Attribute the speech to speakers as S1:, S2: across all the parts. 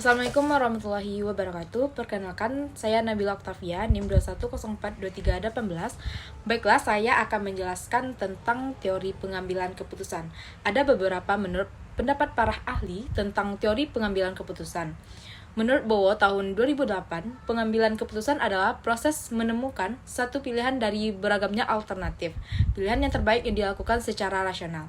S1: Assalamualaikum warahmatullahi wabarakatuh. Perkenalkan, saya Nabila Oktavia, NIM 21042318. Baiklah, saya akan menjelaskan tentang teori pengambilan keputusan. Ada beberapa menurut pendapat para ahli tentang teori pengambilan keputusan. Menurut Bowo tahun 2008, pengambilan keputusan adalah proses menemukan satu pilihan dari beragamnya alternatif, pilihan yang terbaik yang dilakukan secara rasional.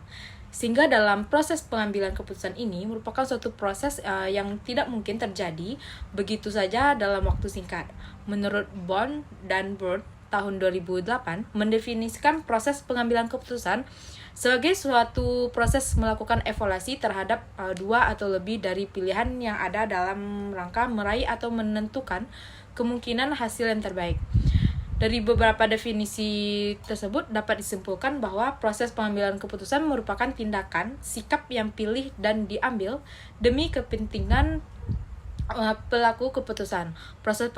S1: Sehingga dalam proses pengambilan keputusan ini merupakan suatu proses yang tidak mungkin terjadi begitu saja dalam waktu singkat. Menurut Bond dan Bird tahun 2008 mendefinisikan proses pengambilan keputusan sebagai suatu proses melakukan evaluasi terhadap dua atau lebih dari pilihan yang ada dalam rangka meraih atau menentukan kemungkinan hasil yang terbaik. Dari beberapa definisi tersebut dapat disimpulkan bahwa proses pengambilan keputusan merupakan tindakan, sikap yang pilih dan diambil demi kepentingan pelaku keputusan. Proses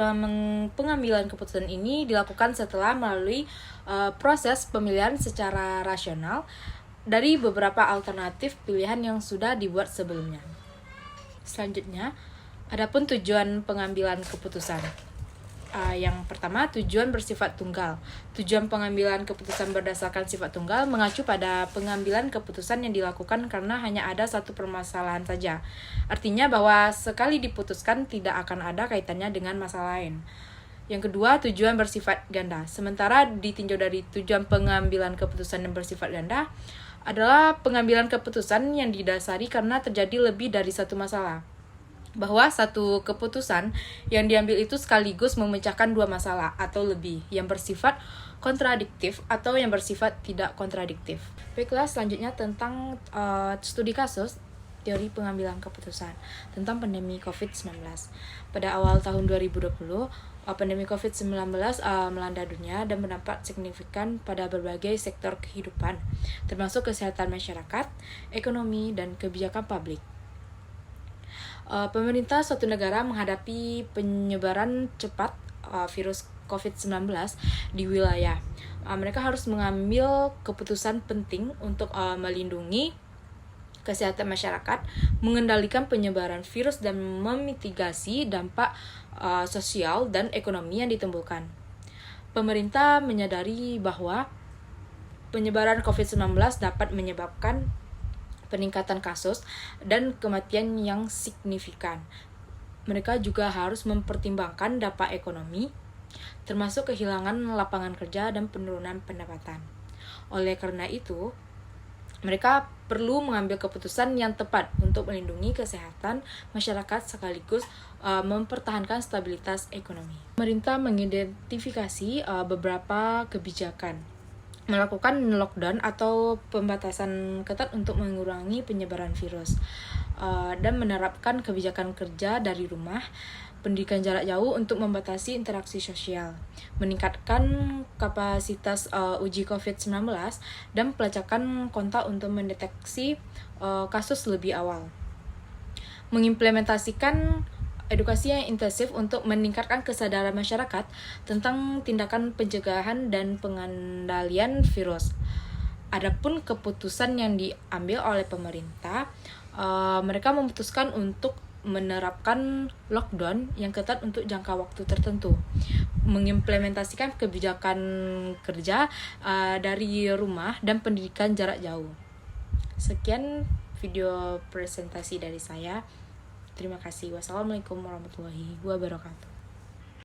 S1: pengambilan keputusan ini dilakukan setelah melalui proses pemilihan secara rasional dari beberapa alternatif pilihan yang sudah dibuat sebelumnya. Selanjutnya, adapun tujuan pengambilan keputusan. Yang pertama, tujuan bersifat tunggal. Tujuan pengambilan keputusan berdasarkan sifat tunggal mengacu pada pengambilan keputusan yang dilakukan karena hanya ada satu permasalahan saja. Artinya bahwa sekali diputuskan tidak akan ada kaitannya dengan masalah lain. Yang kedua, tujuan bersifat ganda. Sementara ditinjau dari tujuan pengambilan keputusan yang bersifat ganda adalah pengambilan keputusan yang didasari karena terjadi lebih dari satu masalah. Bahwa satu keputusan yang diambil itu sekaligus memecahkan dua masalah atau lebih yang bersifat kontradiktif atau yang bersifat tidak kontradiktif. Baiklah, selanjutnya tentang studi kasus teori pengambilan keputusan tentang pandemi COVID-19. Pada awal tahun 2020, pandemi COVID-19 melanda dunia dan berdampak signifikan pada berbagai sektor kehidupan, termasuk kesehatan masyarakat, ekonomi, dan kebijakan publik. Pemerintah suatu negara menghadapi penyebaran cepat virus COVID-19 di wilayah. Mereka harus mengambil keputusan penting untuk melindungi kesehatan masyarakat, mengendalikan penyebaran virus, dan memitigasi dampak sosial dan ekonomi yang ditimbulkan. Pemerintah menyadari bahwa penyebaran COVID-19 dapat menyebabkan peningkatan kasus dan kematian yang signifikan. Mereka juga harus mempertimbangkan dampak ekonomi, termasuk kehilangan lapangan kerja dan penurunan pendapatan. Oleh karena itu, mereka perlu mengambil keputusan yang tepat untuk melindungi kesehatan masyarakat sekaligus mempertahankan stabilitas ekonomi. Pemerintah mengidentifikasi beberapa kebijakan, melakukan lockdown atau pembatasan ketat untuk mengurangi penyebaran virus, dan menerapkan kebijakan kerja dari rumah, pendidikan jarak jauh untuk membatasi interaksi sosial, meningkatkan kapasitas uji COVID-19, dan pelacakan kontak untuk mendeteksi kasus lebih awal. Mengimplementasikan edukasi yang intensif untuk meningkatkan kesadaran masyarakat tentang tindakan pencegahan dan pengendalian virus. Adapun keputusan yang diambil oleh pemerintah, mereka memutuskan untuk menerapkan lockdown yang ketat untuk jangka waktu tertentu, mengimplementasikan kebijakan kerja dari rumah, dan pendidikan jarak jauh. Sekian video presentasi dari saya. Terima kasih. Wassalamualaikum warahmatullahi wabarakatuh.